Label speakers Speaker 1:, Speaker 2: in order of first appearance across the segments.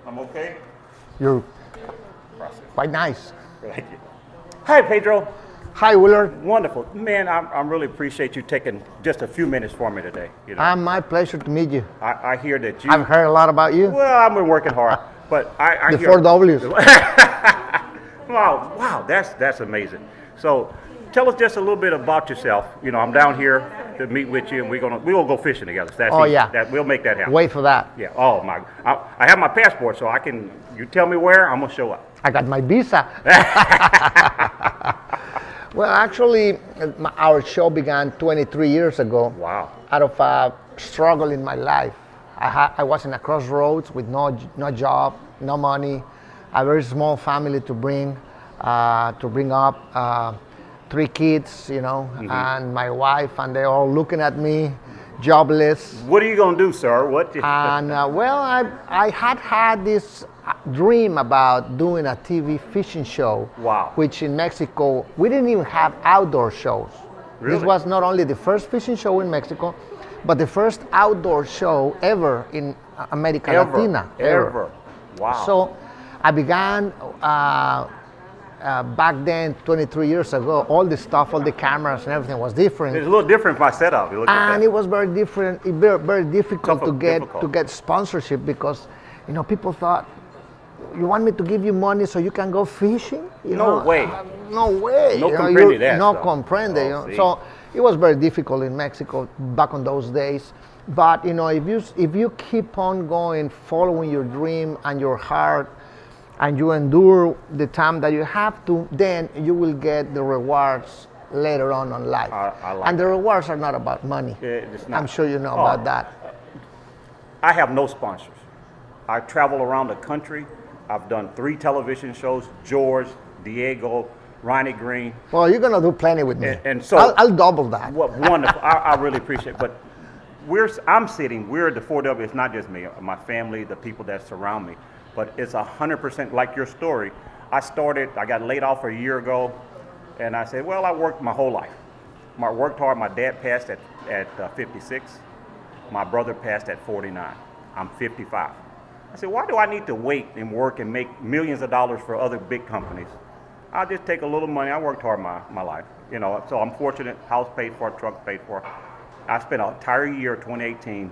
Speaker 1: I'm okay.
Speaker 2: You're
Speaker 1: Process.
Speaker 2: quite nice.
Speaker 1: Thank you. Hi, Pedro.
Speaker 2: Hi, Willard.
Speaker 1: Wonderful. Man, I really appreciate you taking just a few minutes for me today.
Speaker 2: My pleasure to meet you.
Speaker 1: I hear that you...
Speaker 2: I've heard a lot about you.
Speaker 1: Well, I've been working hard, but I
Speaker 2: The
Speaker 1: hear...
Speaker 2: 4 W's.
Speaker 1: Wow, that's amazing. So, tell us just a little bit about yourself. I'm down here to meet with you, and we're gonna go fishing together. So that's
Speaker 2: Oh,
Speaker 1: easy.
Speaker 2: yeah.
Speaker 1: We'll make that happen.
Speaker 2: Wait for that.
Speaker 1: Yeah. Oh my! I have my passport, so I can. You tell me where, I'm gonna show up.
Speaker 2: I got my visa. Well, actually, our show began 23 years ago.
Speaker 1: Wow.
Speaker 2: Out of a struggle in my life. I was in a crossroads with no job, no money, a very small family to bring up, 3 kids, and my wife, and they're all looking at me, jobless.
Speaker 1: What are you gonna do, sir? What?
Speaker 2: And well, I had this dream about doing a TV fishing show.
Speaker 1: Wow.
Speaker 2: Which in Mexico, we didn't even have outdoor shows.
Speaker 1: Really?
Speaker 2: This was not only the first fishing show in Mexico, but the first outdoor show ever in America Latina.
Speaker 1: Ever. Wow.
Speaker 2: So I began back then, 23 years ago, all the stuff, all the cameras and everything was different.
Speaker 1: It's a little different from my setup.
Speaker 2: And it was very different, very difficult to
Speaker 1: Difficult.
Speaker 2: get sponsorship because, people thought, you want me to give you money so you can go fishing?
Speaker 1: No way.
Speaker 2: No way.
Speaker 1: No comprende that
Speaker 2: No
Speaker 1: stuff.
Speaker 2: comprende.
Speaker 1: Oh, see.
Speaker 2: So it was very difficult in Mexico back on those days. But if you keep on going, following your dream and your heart, and you endure the time that you have to, then you will get the rewards later on in life.
Speaker 1: I like
Speaker 2: and the rewards are not about money.
Speaker 1: It's not.
Speaker 2: I'm sure you know about that.
Speaker 1: I have no sponsors. I travel around the country. I've done 3 television shows: George, Diego, Ronnie Green.
Speaker 2: Well, you're gonna do plenty with me.
Speaker 1: And so
Speaker 2: I'll double that.
Speaker 1: What wonderful! I really appreciate it. But we're the 4W. It's not just me, my family, the people that surround me. But it's 100% like your story. I got laid off a year ago, and I said, well, I worked my whole life. I worked hard. My dad passed at 56. My brother passed at 49. I'm 55. I said, why do I need to wait and work and make millions of dollars for other big companies? I'll just take a little money. I worked hard my life. So I'm fortunate. House paid for, truck paid for. I spent an entire year, 2018,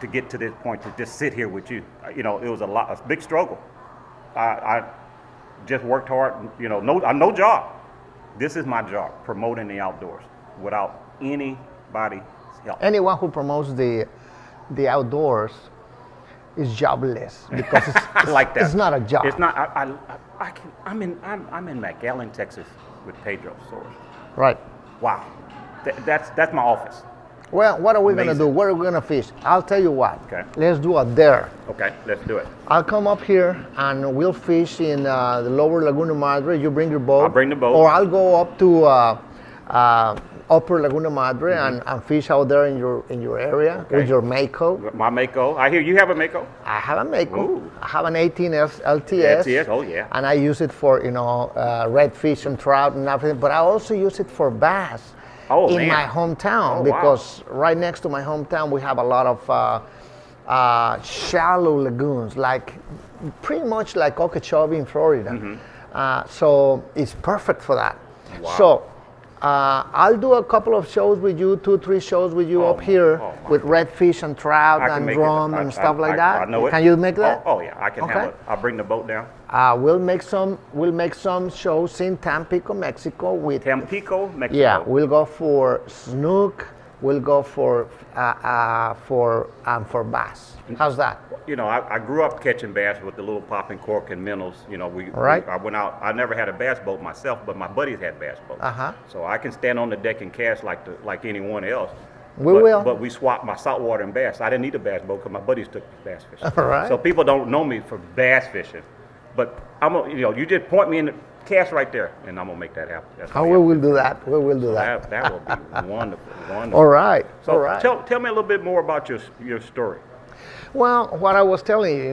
Speaker 1: to get to this point, to just sit here with you. It was a big struggle. I just worked hard, no job. This is my job, promoting the outdoors without anybody's help.
Speaker 2: Anyone who promotes the outdoors is jobless because it's,
Speaker 1: like that.
Speaker 2: It's not a job.
Speaker 1: It's not. I'm in McAllen, Texas, with Pedro Soares.
Speaker 2: Right.
Speaker 1: Wow, that's my office.
Speaker 2: Well, what are we going to
Speaker 1: Amazing.
Speaker 2: do? Where are we going to fish? I'll tell you what.
Speaker 1: Okay.
Speaker 2: Let's do a dare.
Speaker 1: Okay, let's do it.
Speaker 2: I'll come up here and we'll fish in the lower Laguna Madre. You bring your boat.
Speaker 1: I'll bring the boat.
Speaker 2: Or I'll go up to upper Laguna Madre and fish out there in your area
Speaker 1: Okay.
Speaker 2: with your Mako.
Speaker 1: My Mako. I hear you have a Mako.
Speaker 2: I have a Mako.
Speaker 1: Ooh.
Speaker 2: I have an 18S LTS.
Speaker 1: LTS, oh, yeah.
Speaker 2: And I use it for redfish and trout and everything. But I also use it for bass.
Speaker 1: Oh,
Speaker 2: in
Speaker 1: man.
Speaker 2: my hometown,
Speaker 1: Oh,
Speaker 2: because right next to my hometown we have a lot of shallow lagoons, pretty much like Okeechobee in Florida. So it's perfect for that.
Speaker 1: Wow.
Speaker 2: So I'll do a couple of shows with you, 2-3 shows with you up here with redfish and trout
Speaker 1: I can
Speaker 2: and
Speaker 1: make
Speaker 2: drum
Speaker 1: it.
Speaker 2: and stuff like that.
Speaker 1: I know it.
Speaker 2: Can you make that?
Speaker 1: Oh yeah, I can
Speaker 2: Okay.
Speaker 1: have it. I'll bring the boat down.
Speaker 2: We'll make some shows in Tampico, Mexico with
Speaker 1: Tampico, Mexico.
Speaker 2: Yeah, we'll go for snook. We'll go for bass. How's that?
Speaker 1: I grew up catching bass with the little popping cork and minnows.
Speaker 2: Right.
Speaker 1: I went out. I never had a bass boat myself, but my buddies had bass boats. So I can stand on the deck and cast like anyone else.
Speaker 2: We will.
Speaker 1: But we swapped my saltwater and bass. I didn't need a bass boat because my buddies took bass fishing.
Speaker 2: All right.
Speaker 1: So people don't know me for bass fishing, but you just point me in the cast right there, and I'm gonna make that happen. That's
Speaker 2: We will do that. We will do that.
Speaker 1: That will be wonderful.
Speaker 2: All right.
Speaker 1: So
Speaker 2: all right.
Speaker 1: tell me a little bit more about your story.
Speaker 2: Well, what I was telling you,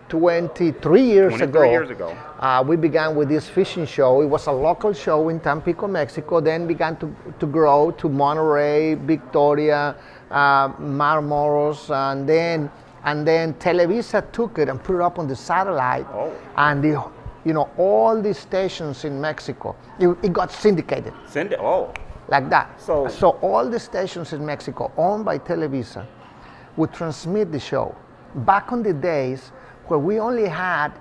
Speaker 2: 23 years
Speaker 1: 23 years ago.
Speaker 2: We began with this fishing show. It was a local show in Tampico, Mexico, then began to grow to Monterey, Victoria, Matamoros, and then and then Televisa took it and put it up on the satellite,
Speaker 1: Oh.
Speaker 2: and all the stations in Mexico, it got syndicated
Speaker 1: Send it. Oh.
Speaker 2: like that.
Speaker 1: So-
Speaker 2: all the stations in Mexico owned by Televisa would transmit the show. Back on the days where we only had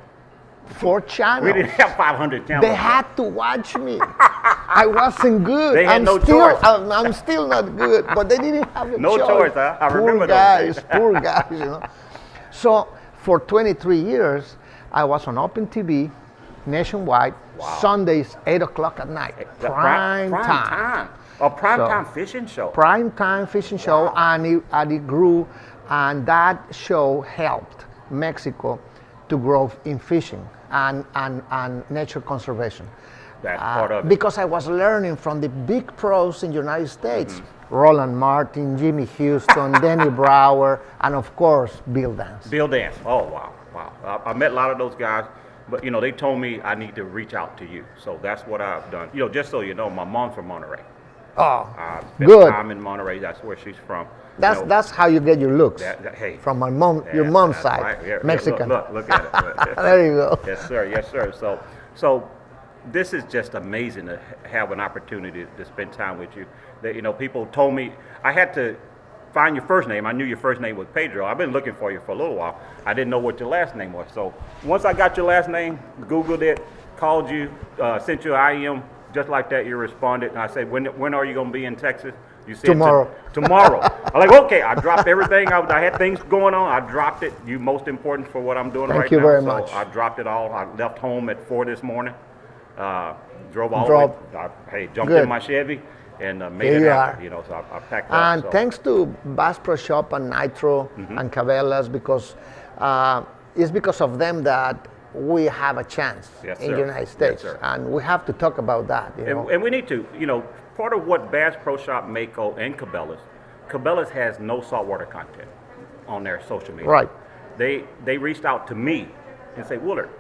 Speaker 2: 4 channels.
Speaker 1: We didn't have 500 channels.
Speaker 2: They had to watch me. I wasn't good.
Speaker 1: They had
Speaker 2: I'm
Speaker 1: no
Speaker 2: still,
Speaker 1: choice.
Speaker 2: I'm still not good, but they didn't have a
Speaker 1: No
Speaker 2: choice.
Speaker 1: choice, huh? I
Speaker 2: Poor
Speaker 1: remember those
Speaker 2: guys,
Speaker 1: days.
Speaker 2: poor guys, So for 23 years, I was on Open TV, nationwide,
Speaker 1: Wow.
Speaker 2: Sundays, 8 o'clock at night.
Speaker 1: The
Speaker 2: Prime time.
Speaker 1: A prime
Speaker 2: So-
Speaker 1: time fishing show.
Speaker 2: Prime time fishing show, and it grew, and that show helped Mexico to grow in fishing and nature conservation.
Speaker 1: That's part of it.
Speaker 2: Because I was learning from the big pros in the United States,
Speaker 1: Mm-hmm.
Speaker 2: Roland Martin, Jimmy Houston, Denny Brower, and of course, Bill Dance.
Speaker 1: Bill Dance. Oh, wow. I met a lot of those guys, but they told me I need to reach out to you. So that's what I've done. Just so you know, my mom's from Monterey.
Speaker 2: Oh,
Speaker 1: I spent
Speaker 2: good.
Speaker 1: time in Monterey. That's where she's from.
Speaker 2: That's how you get your looks.
Speaker 1: Hey.
Speaker 2: From my mom, your
Speaker 1: Yeah,
Speaker 2: mom's
Speaker 1: that's
Speaker 2: side,
Speaker 1: right. Here,
Speaker 2: Mexican.
Speaker 1: Look at it.
Speaker 2: There you go.
Speaker 1: Yes, sir. Yes, sir. So this is just amazing to have an opportunity to spend time with you. That people told me I had to find your first name. I knew your first name was Pedro. I've been looking for you for a little while. I didn't know what your last name was. So once I got your last name, Googled it, called you, sent you an IM, just like that. You responded, and I said, "When are you going to be in Texas?" You said
Speaker 2: Tomorrow.
Speaker 1: Tomorrow. I'm like, okay. I dropped everything. I had things going on. I dropped it. You most important for what I'm doing
Speaker 2: Thank
Speaker 1: right
Speaker 2: you
Speaker 1: now.
Speaker 2: very
Speaker 1: So
Speaker 2: much.
Speaker 1: I dropped it all. I left home at 4 this morning. Drove all
Speaker 2: Drove.
Speaker 1: the way. Jumped
Speaker 2: Good.
Speaker 1: in my Chevy and made
Speaker 2: Here
Speaker 1: it
Speaker 2: you
Speaker 1: happen.
Speaker 2: are.
Speaker 1: So I packed
Speaker 2: And
Speaker 1: up. So.
Speaker 2: thanks to Bass Pro Shop and Nitro and Cabela's, because it's because of them that we have a chance
Speaker 1: Yes,
Speaker 2: in
Speaker 1: sir.
Speaker 2: the United
Speaker 1: Yes,
Speaker 2: States,
Speaker 1: sir.
Speaker 2: and we have to talk about that.
Speaker 1: And we need to, part of what Bass Pro Shop, Mako, and Cabela's has no saltwater content on their social media.
Speaker 2: Right.
Speaker 1: They reached out to me and say, Willard,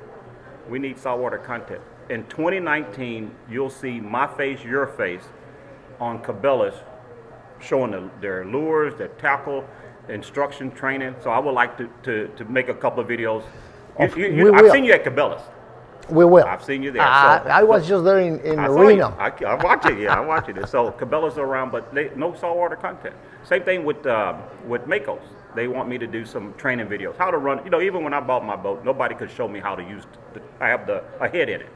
Speaker 1: we need saltwater content. In 2019, you'll see my face, your face on Cabela's showing their lures, their tackle, instruction, training. So I would like to make a couple of videos.
Speaker 2: We
Speaker 1: I've
Speaker 2: will.
Speaker 1: seen you at Cabela's.
Speaker 2: We will.
Speaker 1: I've seen you there.
Speaker 2: I was just there in
Speaker 1: I saw you.
Speaker 2: Reno.
Speaker 1: I watch it. Yeah, I watch it. So Cabela's around, but no saltwater content. Same thing with Makos. They want me to do some training videos, how to run. Even when I bought my boat, nobody could show me how to use. I have a head in it.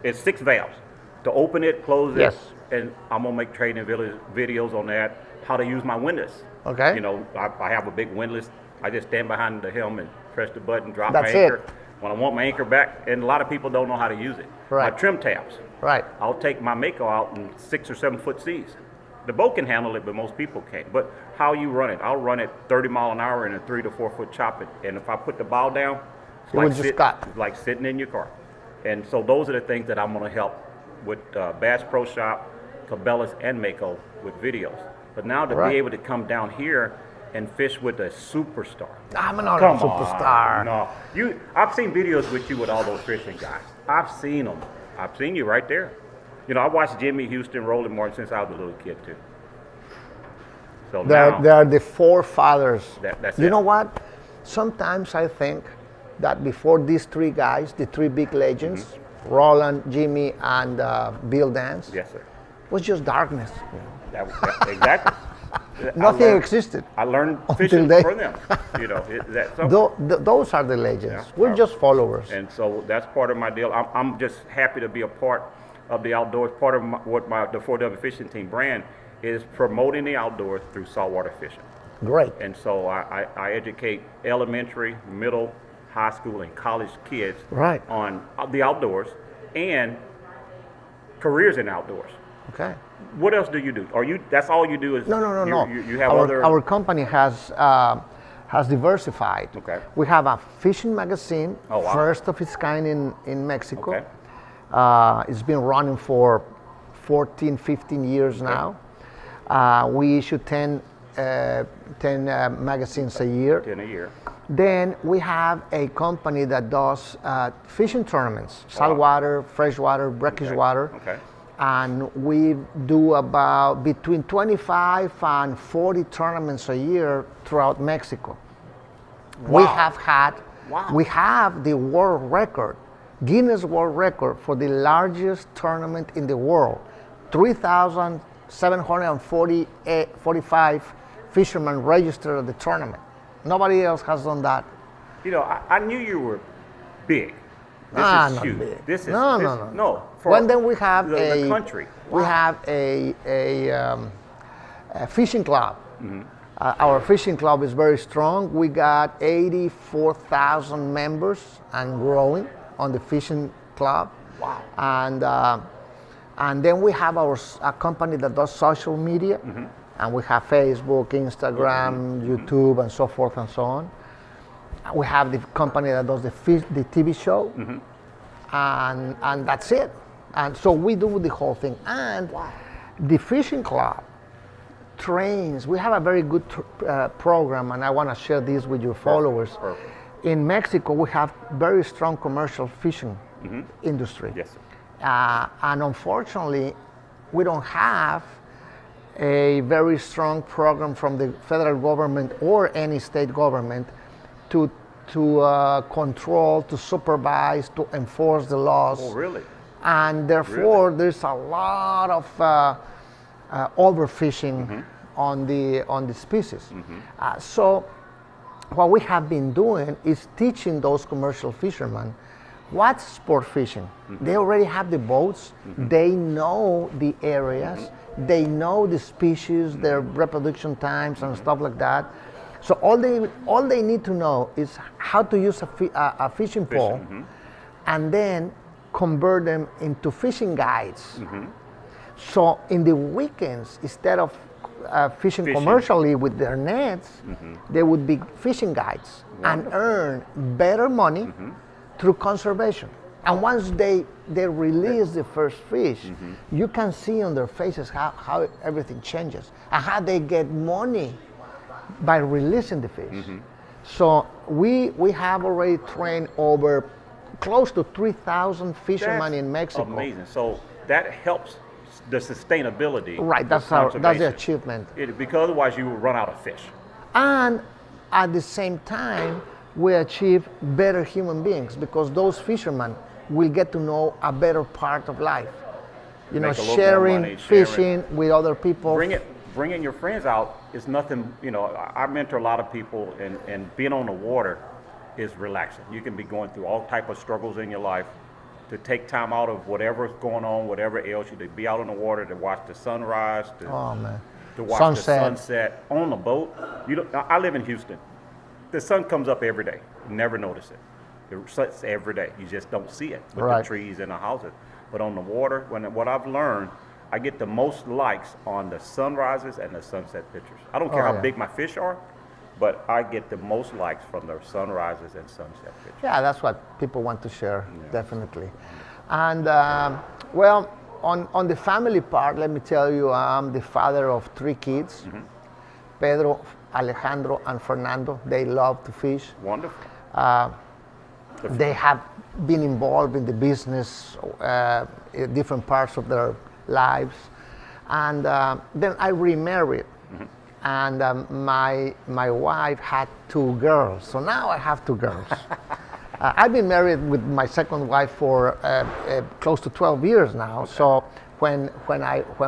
Speaker 1: It's 6 valves to open it, close it,
Speaker 2: Yes.
Speaker 1: and I'm gonna make training videos on that. How to use my windlass.
Speaker 2: Okay.
Speaker 1: I have a big windlass. I just stand behind the helm and press the button, drop
Speaker 2: That's
Speaker 1: my anchor.
Speaker 2: it.
Speaker 1: When I want my anchor back, and a lot of people don't know how to use it.
Speaker 2: Right.
Speaker 1: My trim tabs.
Speaker 2: Right.
Speaker 1: I'll take my Mako out in 6 or 7 foot seas. The boat can handle it, but most people can't. But how you run it? I'll run it 30 mile an hour in a 3 to 4 foot chop it. And if I put the bow down, it's
Speaker 2: It will just cut.
Speaker 1: like sitting in your car. And so those are the things that I'm going to help with Bass Pro Shop, Cabela's, and Mako with videos. But now to
Speaker 2: Right.
Speaker 1: be able to come down here and fish with a superstar.
Speaker 2: I'm not
Speaker 1: Come
Speaker 2: a superstar.
Speaker 1: on. No. I've seen videos with you with all those fishing guys. I've seen them. I've seen you right there. I watched Jimmy Houston, Roland Martin since I was a little kid too. So now,
Speaker 2: They are the forefathers.
Speaker 1: That's
Speaker 2: You
Speaker 1: it.
Speaker 2: know what? Sometimes I think that before these 3 guys, the 3 big legends, Roland, Jimmy, and Bill Dance,
Speaker 1: yes, sir.
Speaker 2: was just darkness.
Speaker 1: Exactly.
Speaker 2: Nothing existed.
Speaker 1: I learned
Speaker 2: Until
Speaker 1: fishing
Speaker 2: they-
Speaker 1: from them. So,
Speaker 2: Those are the legends.
Speaker 1: Yeah.
Speaker 2: We're just followers.
Speaker 1: and so that's part of my deal. I'm just happy to be a part of the outdoors. Part of the 4W fishing team brand is promoting the outdoors through saltwater fishing.
Speaker 2: Great.
Speaker 1: And so I educate elementary, middle, high school, and college kids
Speaker 2: Right.
Speaker 1: on the outdoors and careers in outdoors.
Speaker 2: Okay.
Speaker 1: What else do you do? That's all you do is
Speaker 2: No.
Speaker 1: You have
Speaker 2: Our company has diversified.
Speaker 1: Okay.
Speaker 2: We have a fishing magazine,
Speaker 1: Oh, wow.
Speaker 2: first of its kind in Mexico.
Speaker 1: Okay.
Speaker 2: It's been running for 14, 15 years now. We issue 10 magazines a year.
Speaker 1: in a year.
Speaker 2: Then we have a company that does fishing tournaments, saltwater, freshwater, brackish water.
Speaker 1: Okay.
Speaker 2: And we do about between 25 and 40 tournaments a year throughout Mexico. We
Speaker 1: Wow.
Speaker 2: have had,
Speaker 1: Wow.
Speaker 2: we have the world record, Guinness World Record for the largest tournament in the world. 3,745 fishermen registered at the tournament. Nobody else has done that.
Speaker 1: You know, I knew you were big. This
Speaker 2: Ah,
Speaker 1: is
Speaker 2: not
Speaker 1: huge.
Speaker 2: big.
Speaker 1: This is
Speaker 2: No,
Speaker 1: this,
Speaker 2: no, no.
Speaker 1: no. For
Speaker 2: Well, then we have
Speaker 1: the country.
Speaker 2: We have a fishing club. Our fishing club is very strong. We got 84,000 members and growing on the fishing club.
Speaker 1: Wow.
Speaker 2: And then we have a company that does social media, and we have Facebook, Instagram, YouTube, and so forth and so on. We have the company that does the TV show, and that's it. And so we do the whole thing. And the fishing club trains. We have a very good program, and I want to share this with your followers.
Speaker 1: Perfect.
Speaker 2: In Mexico, we have very strong commercial fishing industry.
Speaker 1: Yes, sir.
Speaker 2: And unfortunately, we don't have a very strong program from the federal government or any state government to control, to supervise, to enforce the laws.
Speaker 1: Oh, really?
Speaker 2: And therefore, there's a lot of overfishing on the species. So what we have been doing is teaching those commercial fishermen what's sport fishing. They already have the boats, they know the areas, they know the species, their reproduction times and stuff like that. So all they need to know is how to use a fishing pole and then convert them into fishing guides. So in the weekends, instead of fishing commercially with their nets, they would be fishing guides and earn better money through conservation. And once they release the first fish, you can see on their faces how everything changes and how they get money by releasing the fish. So we have already trained over close to 3,000 fishermen in Mexico.
Speaker 1: Amazing. So that helps the sustainability.
Speaker 2: Right, that's the achievement.
Speaker 1: Because otherwise you will run out of fish.
Speaker 2: And at the same time, we achieve better human beings because those fishermen will get to know a better part of life. You know,
Speaker 1: Make a little more
Speaker 2: sharing,
Speaker 1: money,
Speaker 2: fishing with other people.
Speaker 1: Bringing your friends out is nothing. You know, I mentor a lot of people, and being on the water is relaxing. You can be going through all type of struggles in your life. To take time out of whatever's going on, whatever ails you, to be out on the water, to watch the sunrise, to watch the sunset on the boat. I live in Houston. The sun comes up every day. You never notice it. It sets every day. You just don't see it with the trees and the houses. But on the water, what I've learned, I get the most likes on the sunrises and the sunset pictures. I don't care how big my fish are, but I get the most likes from the sunrises and sunset pictures.
Speaker 2: Yeah, that's what people want to share, definitely. And well, on the family part, let me tell you, I'm the father of 3 kids, Pedro, Alejandro, and Fernando. They love to fish.
Speaker 1: Wonderful.
Speaker 2: They have been involved in the business in different parts of their lives. And then I remarried. And my wife had 2 girls, so now I have 2 girls. I've been married with my second wife for close to 12 years now. So when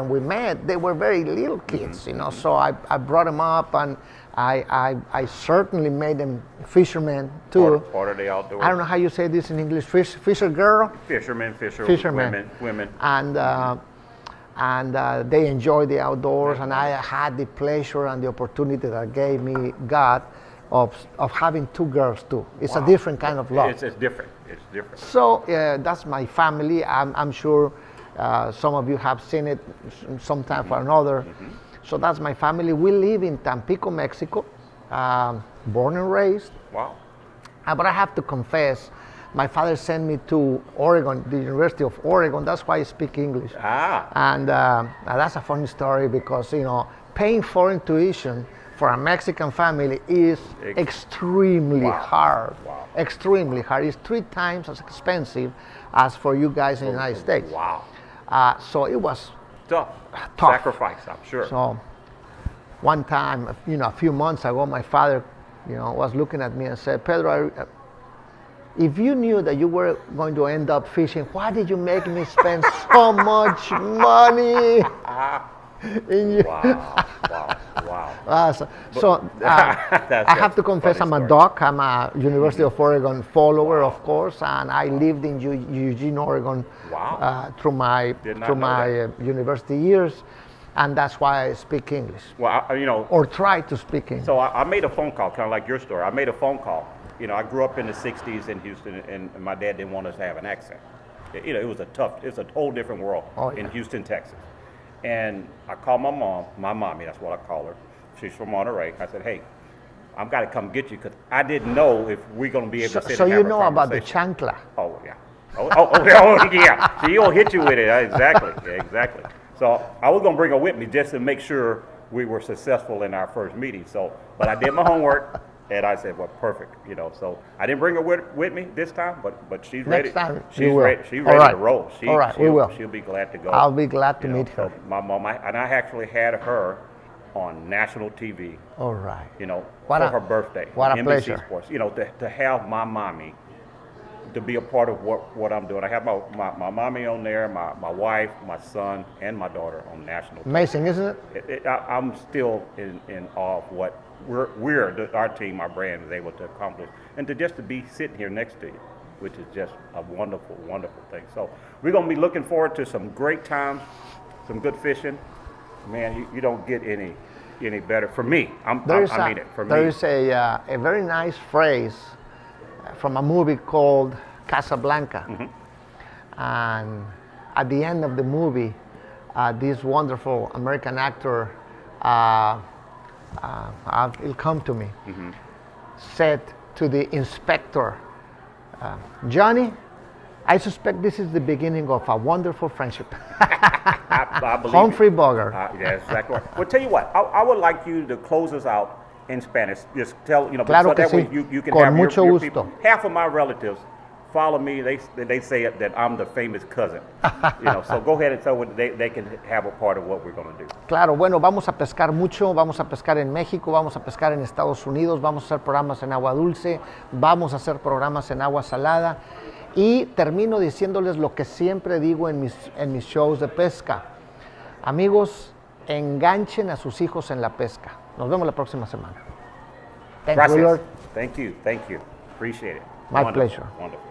Speaker 2: we met, they were very little kids, you know. So I brought them up, and I certainly made them fishermen too.
Speaker 1: Part of the outdoors.
Speaker 2: I don't know how you say this in English. Fisher girl.
Speaker 1: Fishermen. Women.
Speaker 2: And they enjoy the outdoors, and I had the pleasure and the opportunity that gave me God of having 2 girls too. It's a different kind of love.
Speaker 1: It's different. It's different.
Speaker 2: So that's my family. I'm sure some of you have seen it sometime or another. So that's my family. We live in Tampico, Mexico, born and raised.
Speaker 1: Wow.
Speaker 2: But I have to confess, my father sent me to Oregon, the University of Oregon. That's why I speak English. And that's a funny story because, you know, paying foreign tuition for a Mexican family is extremely hard.
Speaker 1: Wow.
Speaker 2: Extremely hard. It's 3 times as expensive as for you guys in the United States.
Speaker 1: Wow.
Speaker 2: So it was
Speaker 1: tough. Sacrifice, I'm sure.
Speaker 2: So one time, you know, a few months ago, my father was looking at me and said, Pedro, if you knew that you were going to end up fishing, why did you make me spend so much money?
Speaker 1: Wow, wow.
Speaker 2: I have to confess, I'm a doc. I'm a University of Oregon follower, of course, and I lived in Eugene, Oregon through my university years, and that's why I speak English.
Speaker 1: Well,
Speaker 2: or try to speak English.
Speaker 1: So I made a phone call, kind of like your story. I made a phone call. I grew up in the 60s in Houston, and my dad didn't want us to have an accent. It was it's a whole different world in Houston, Texas. And I called my mom, my mommy, that's what I call her. She's from Monterey. I said, hey, I've got to come get you because I didn't know if we're going to be able to sit and have a conversation.
Speaker 2: So you know about the chancla?
Speaker 1: Oh, yeah. Yeah. So he'll hit you with it. Exactly. Yeah, exactly. So I was going to bring her with me just to make sure we were successful in our first meeting. But I did my homework. And I said, well, perfect, So I didn't bring her with me this time, but she's ready.
Speaker 2: Next time,
Speaker 1: she's ready to roll.
Speaker 2: All right, we will.
Speaker 1: She'll be glad to go.
Speaker 2: I'll be glad to meet her.
Speaker 1: So my mom, I actually had her on national TV.
Speaker 2: All right.
Speaker 1: For her birthday.
Speaker 2: What a
Speaker 1: NBC
Speaker 2: pleasure.
Speaker 1: Sports. To have my mommy to be a part of what I'm doing. I have my mommy on there, my wife, my son, and my daughter on national TV.
Speaker 2: Amazing, isn't it?
Speaker 1: I'm still in awe of what our team, our brand, is able to accomplish, and to be sitting here next to you, which is just a wonderful, wonderful thing. So we're going to be looking forward to some great times, some good fishing. Man, you don't get any better for me. I mean it for me.
Speaker 2: There is a very nice phrase from a movie called Casablanca, and at the end of the movie, this wonderful American actor. It'll come to me, said to the inspector, Johnny, I suspect this is the beginning of a wonderful friendship.
Speaker 1: I believe
Speaker 2: Humphrey Bogart.
Speaker 1: Yeah, exactly right. Well, tell you what, I would like you to close us out in Spanish. Just tell,
Speaker 2: claro
Speaker 1: so that
Speaker 2: que
Speaker 1: way
Speaker 2: sí.
Speaker 1: you can
Speaker 2: Con
Speaker 1: have
Speaker 2: mucho
Speaker 1: your
Speaker 2: gusto.
Speaker 1: people. Half of my relatives follow me. They say that I'm the famous cousin. So go ahead and tell what they can have a part of what we're going to do.
Speaker 2: Claro, bueno, vamos a pescar mucho, vamos a pescar en México, vamos a pescar en Estados Unidos, vamos a hacer programas en agua dulce, vamos a hacer programas en agua salada y termino diciéndoles lo que siempre digo en mis shows de pesca. Amigos, enganchen a sus hijos en la pesca. Nos vemos la próxima semana. Thank you, Willard.
Speaker 1: Thank you. Appreciate it.
Speaker 2: My pleasure.
Speaker 1: Wonderful.